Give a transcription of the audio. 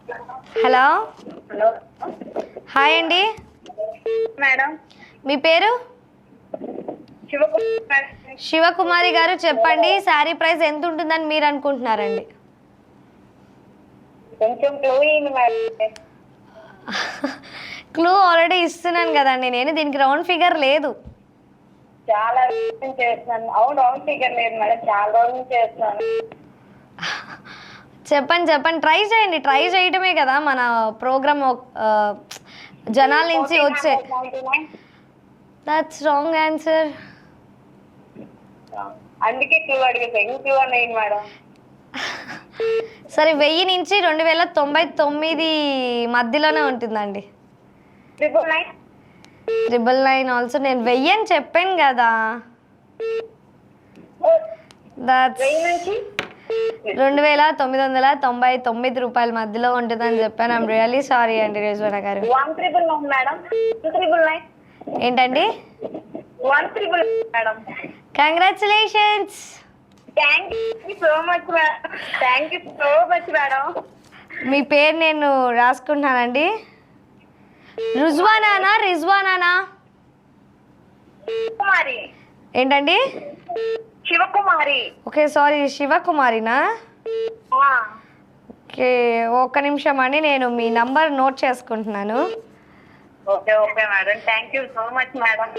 Hello, hello hi అండి. Madam. మీ పేరు? శివకుమారి మేడం. శివకుమారి గారు, చెప్పండి శారీ ప్రైస్ ఎంత ఉంటుందని మీరు అనుకుంటున్నారండి? కొంచెం క్లూ ఇయ్యండి మేడం. క్లూ ఆల్రెడీ ఇస్తున్నాను కదండి నేను. దీనికి రౌండ్ ఫిగర్ లేదు. చాలా రోజుల నుంచి చేస్తున్నాను. అవును, రౌండ్ ఫిగర్ లేదు మేడం, చాలా రోజుల నుంచి చేస్తున్నాను. చెప్పండి చెప్పండి, ట్రై చేయండి. ట్రై చేయడమే కదా మన ప్రోగ్రామ్ జనాల నుంచి వచ్చే. That's wrong answer. అందుకే క్లూ అడిగేసా. ఇంకో క్లూ అన్నయ్యండి మేడం. సరే, 1000 నుంచి 2099 మధ్యలోనే ఉంటుందండి. 999 ఆల్సో. నేను 1000 అని చెప్పాను కదా. దట్స్ 2999 రూపాయల మధ్యలో ఉంటుందని చెప్పాను. ఐమ్ రియల్లీ సారీ అండి రిజ్వానా గారు. 199 మేడం. 199 ఏంటండి? 199 madam. Congratulations. Thank you so much madam. Thank you so much madam. మీ పేరు నేను రాసుకుంటున్నానండి. రుజ్వానానా రిజ్వానానా? కుమారి. ఏంటండి? శివకుమారి. ఓకే, సారీ, శివకుమారినా? ఓకే, ఒక్క నిమిషం అండి, నేను మీ నంబర్ నోట్ చేసుకుంటున్నాను. Okay okay madam. Thank you so much madam.